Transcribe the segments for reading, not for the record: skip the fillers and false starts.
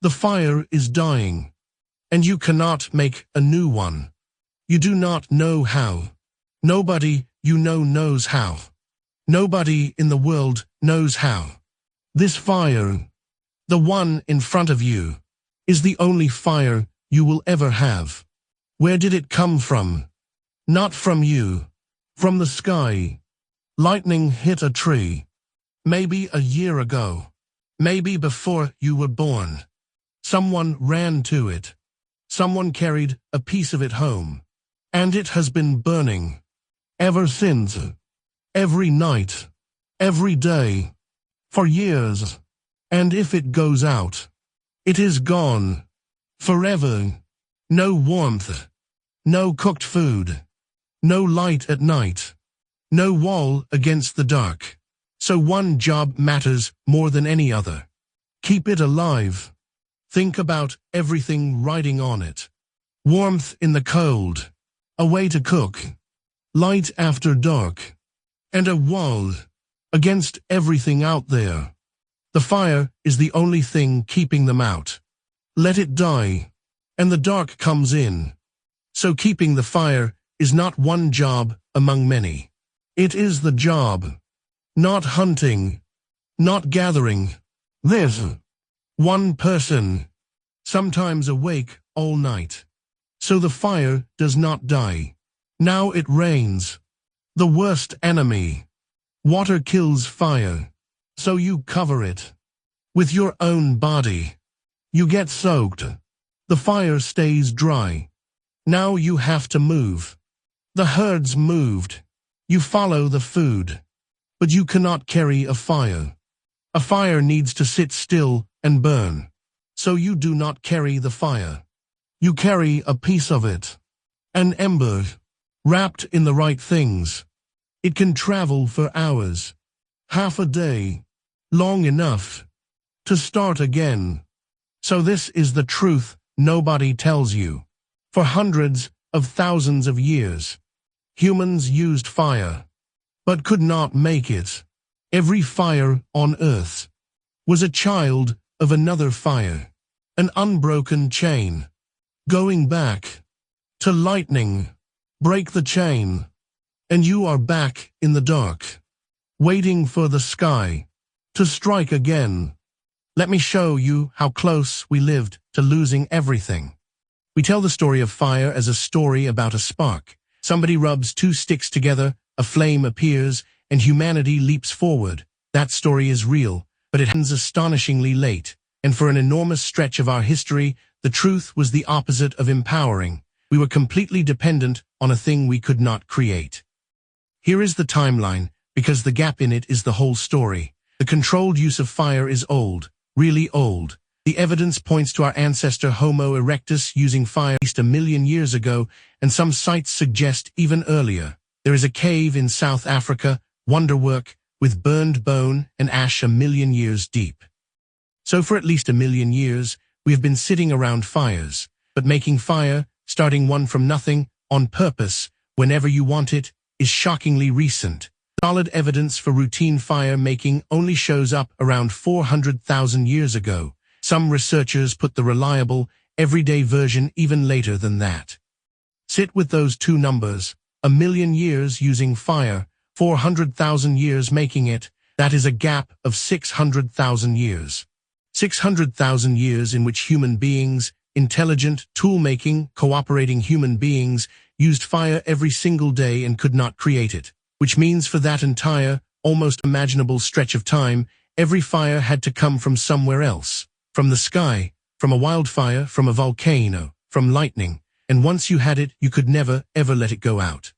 The fire is dying, and you cannot make a new one. You do not know how. Nobody you know knows how. Nobody in the world knows how. This fire, the one in front of you, is the only fire you will ever have. Where did it come from? Not from you. From the sky. Lightning hit a tree. Maybe a year ago. Maybe before you were born. Someone ran to it. Someone carried a piece of it home. And it has been burning. Ever since. Every night. Every day. For years. And if it goes out, it is gone. Forever. No warmth. No cooked food. No light at night. No wall against the dark. So one job matters more than any other. Keep it alive. Think about everything riding on it. Warmth in the cold. A way to cook. Light after dark. And a wall against everything out there. The fire is the only thing keeping them out. Let it die, and the dark comes in. So keeping the fire is not one job among many. It is the job. Not hunting. Not gathering. This. One person. Sometimes awake all night. So the fire does not die. Now it rains. The worst enemy. Water kills fire. So you cover it. With your own body. You get soaked. The fire stays dry. Now you have to move. The herds moved. You follow the food. But you cannot carry a fire. A fire needs to sit still and burn. So you do not carry the fire. You carry a piece of it. An ember. Wrapped in the right things. It can travel for hours. Half a day. Long enough to start again. So this is the truth nobody tells you. For hundreds of thousands of years, humans used fire, but could not make it. Every fire on earth was a child of another fire, an unbroken chain. Going back to lightning, break the chain, and you are back in the dark, waiting for the sky to strike again. Let me show you how close we lived to losing everything. We tell the story of fire as a story about a spark. Somebody rubs two sticks together, a flame appears, and humanity leaps forward. That story is real, but it ends astonishingly late. And for an enormous stretch of our history, the truth was the opposite of empowering. We were completely dependent on a thing we could not create. Here is the timeline, because the gap in it is the whole story. The controlled use of fire is old, really old. The evidence points to our ancestor Homo erectus using fire at least 1 million years ago, and some sites suggest even earlier. There is a cave in South Africa, wonderwork, with burned bone and ash 1 million years deep. So for at least 1 million years, we have been sitting around fires, but making fire, starting one from nothing, on purpose, whenever you want it, is shockingly recent. Solid evidence for routine fire making only shows up around 400,000 years ago. Some researchers put the reliable, everyday version even later than that. Sit with those two numbers, 1 million years using fire, 400,000 years making it. That is a gap of 600,000 years. 600,000 years in which human beings, intelligent, tool-making, cooperating human beings, used fire every single day and could not create it. Which means for that entire, almost imaginable stretch of time, every fire had to come from somewhere else. From the sky, from a wildfire, from a volcano, from lightning. And once you had it, you could never, ever let it go out.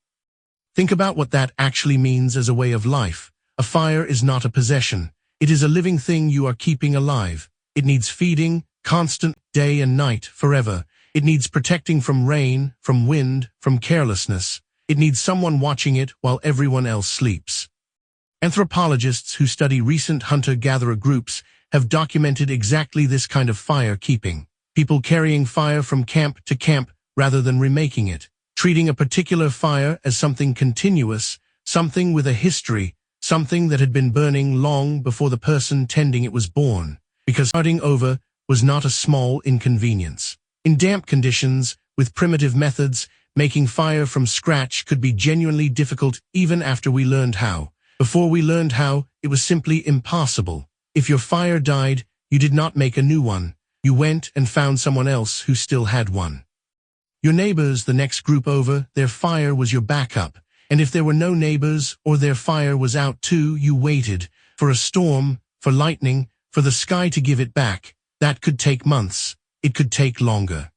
Think about what that actually means as a way of life. A fire is not a possession. It is a living thing you are keeping alive. It needs feeding, constant, day and night, forever. It needs protecting from rain, from wind, from carelessness. It needs someone watching it while everyone else sleeps. Anthropologists who study recent hunter-gatherer groups have documented exactly this kind of fire keeping. People carrying fire from camp to camp rather than remaking it. Treating a particular fire as something continuous, something with a history, something that had been burning long before the person tending it was born. Because starting over was not a small inconvenience. In damp conditions, with primitive methods, making fire from scratch could be genuinely difficult even after we learned how. Before we learned how, it was simply impossible. If your fire died, you did not make a new one. You went and found someone else who still had one. Your neighbors, the next group over, their fire was your backup. And if there were no neighbors or their fire was out too, you waited for a storm, for lightning, for the sky to give it back. That could take months. It could take longer.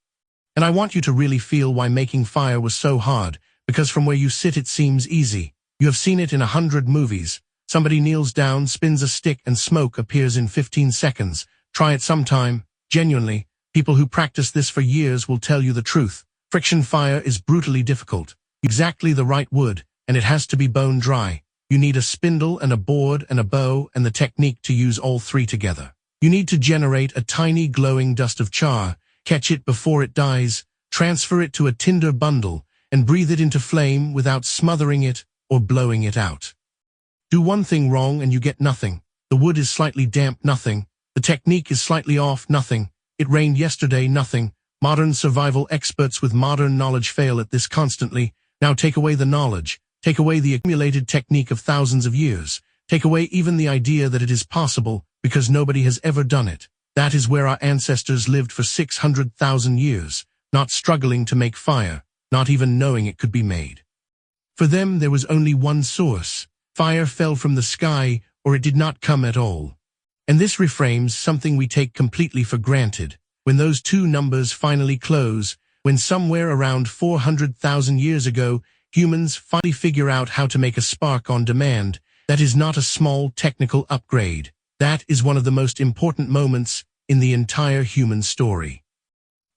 And I want you to really feel why making fire was so hard, because from where you sit it seems easy. You have seen it in 100 movies. Somebody kneels down, spins a stick, and smoke appears in 15 seconds. Try it sometime. Genuinely, people who practice this for years will tell you the truth. Friction fire is brutally difficult. Exactly the right wood, and it has to be bone dry. You need a spindle and a board and a bow and the technique to use all three together. You need to generate a tiny glowing dust of char, catch it before it dies, transfer it to a tinder bundle, and breathe it into flame without smothering it or blowing it out. Do one thing wrong and you get nothing. The wood is slightly damp, nothing. The technique is slightly off, nothing. It rained yesterday, nothing. Modern survival experts with modern knowledge fail at this constantly. Now take away the knowledge. Take away the accumulated technique of thousands of years. Take away even the idea that it is possible, because nobody has ever done it. That is where our ancestors lived for 600,000 years, not struggling to make fire, not even knowing it could be made. For them there was only one source. Fire fell from the sky, or it did not come at all. And this reframes something we take completely for granted. When those two numbers finally close, when somewhere around 400,000 years ago, humans finally figure out how to make a spark on demand, that is not a small technical upgrade. That is one of the most important moments in the entire human story.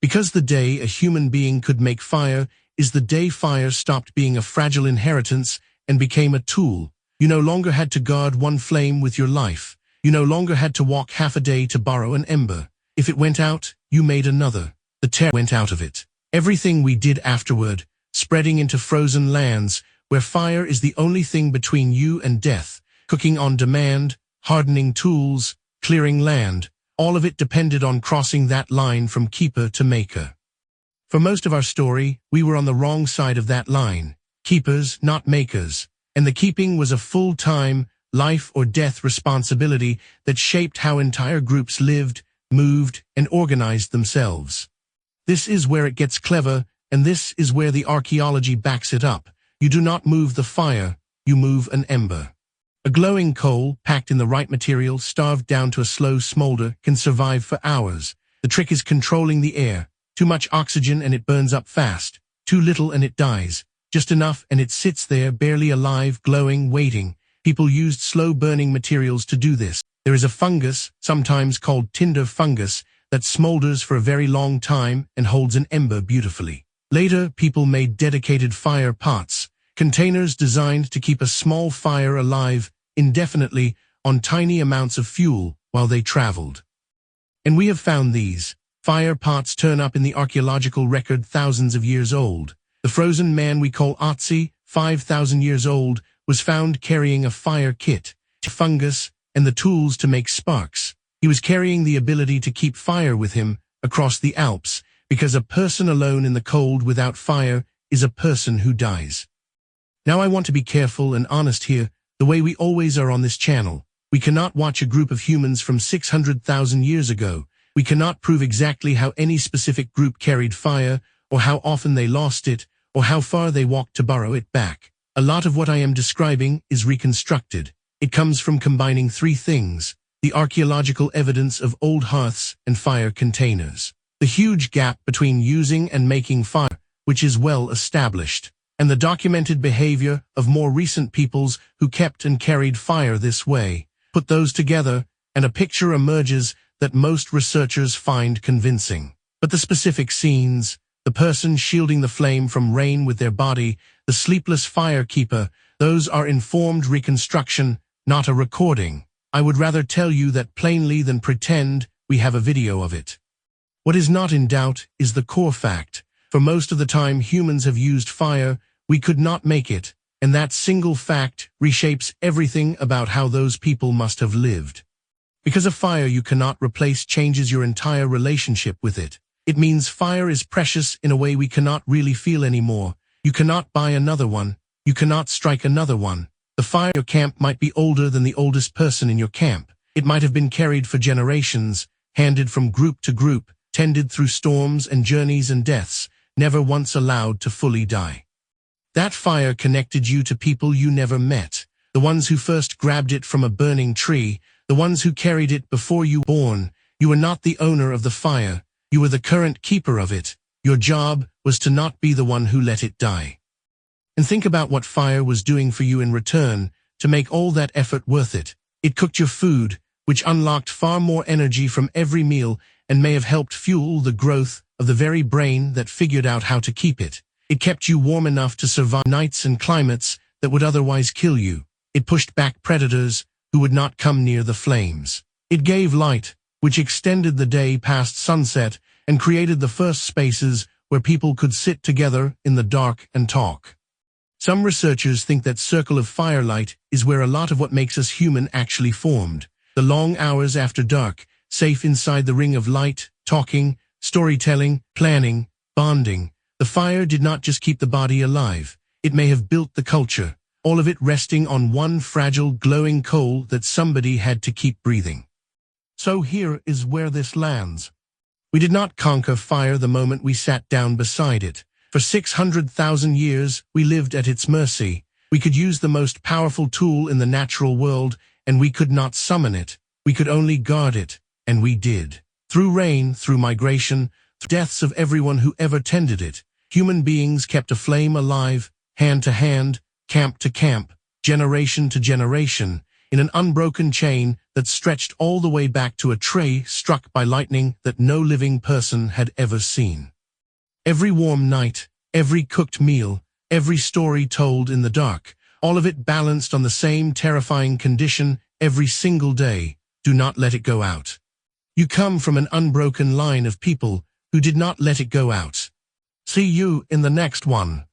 Because the day a human being could make fire is the day fire stopped being a fragile inheritance and became a tool. You no longer had to guard one flame with your life. You no longer had to walk half a day to borrow an ember. If it went out, you made another. The terror went out of it. Everything we did afterward, spreading into frozen lands, where fire is the only thing between you and death, cooking on demand, hardening tools, clearing land, all of it depended on crossing that line from keeper to maker. For most of our story, we were on the wrong side of that line, keepers, not makers, and the keeping was a full-time, life or death responsibility that shaped how entire groups lived, moved, and organized themselves. This is where it gets clever, and this is where the archaeology backs it up. You do not move the fire, you move an ember. A glowing coal, packed in the right material, starved down to a slow smolder, can survive for hours. The trick is controlling the air. Too much oxygen and it burns up fast. Too little and it dies. Just enough and it sits there, barely alive, glowing, waiting. People used slow-burning materials to do this. There is a fungus, sometimes called tinder fungus, that smolders for a very long time and holds an ember beautifully. Later, people made dedicated fire pots, containers designed to keep a small fire alive indefinitely on tiny amounts of fuel while they traveled. And we have found these. Fire pots turn up in the archaeological record thousands of years old. The frozen man we call Otzi, 5,000 years old, was found carrying a fire kit, fungus, and the tools to make sparks. He was carrying the ability to keep fire with him across the Alps, because a person alone in the cold without fire is a person who dies. Now I want to be careful and honest here, the way we always are on this channel. We cannot watch a group of humans from 600,000 years ago. We cannot prove exactly how any specific group carried fire, or how often they lost it, or how far they walked to borrow it back. A lot of what I am describing is reconstructed. It comes from combining three things: the archaeological evidence of old hearths and fire containers, the huge gap between using and making fire, which is well established, and the documented behavior of more recent peoples who kept and carried fire this way. Put those together, and a picture emerges that most researchers find convincing. But the specific scenes, the person shielding the flame from rain with their body, the sleepless firekeeper, those are informed reconstruction, not a recording. I would rather tell you that plainly than pretend we have a video of it. What is not in doubt is the core fact. For most of the time humans have used fire, we could not make it, and that single fact reshapes everything about how those people must have lived. Because a fire you cannot replace changes your entire relationship with it. It means fire is precious in a way we cannot really feel anymore. You cannot buy another one. You cannot strike another one. The fire in your camp might be older than the oldest person in your camp. It might have been carried for generations, handed from group to group, tended through storms and journeys and deaths, never once allowed to fully die. That fire connected you to people you never met, the ones who first grabbed it from a burning tree, the ones who carried it before you were born. You were not the owner of the fire. You were the current keeper of it. Your job was to not be the one who let it die. And think about what fire was doing for you in return to make all that effort worth it. It cooked your food, which unlocked far more energy from every meal and may have helped fuel the growth of the very brain that figured out how to keep it. It kept you warm enough to survive nights and climates that would otherwise kill you. It pushed back predators who would not come near the flames. It gave light, which extended the day past sunset and created the first spaces where people could sit together in the dark and talk. Some researchers think that circle of firelight is where a lot of what makes us human actually formed. The long hours after dark, safe inside the ring of light, talking, storytelling, planning, bonding. The fire did not just keep the body alive. It may have built the culture, all of it resting on one fragile, glowing coal that somebody had to keep breathing. So here is where this lands. We did not conquer fire the moment we sat down beside it. For 600,000 years, we lived at its mercy. We could use the most powerful tool in the natural world, and we could not summon it. We could only guard it, and we did. Through rain, through migration, through deaths of everyone who ever tended it, human beings kept a flame alive, hand to hand, camp to camp, generation to generation, in an unbroken chain that stretched all the way back to a tree struck by lightning that no living person had ever seen. Every warm night, every cooked meal, every story told in the dark, all of it balanced on the same terrifying condition every single day: do not let it go out. You come from an unbroken line of people who did not let it go out. See you in the next one.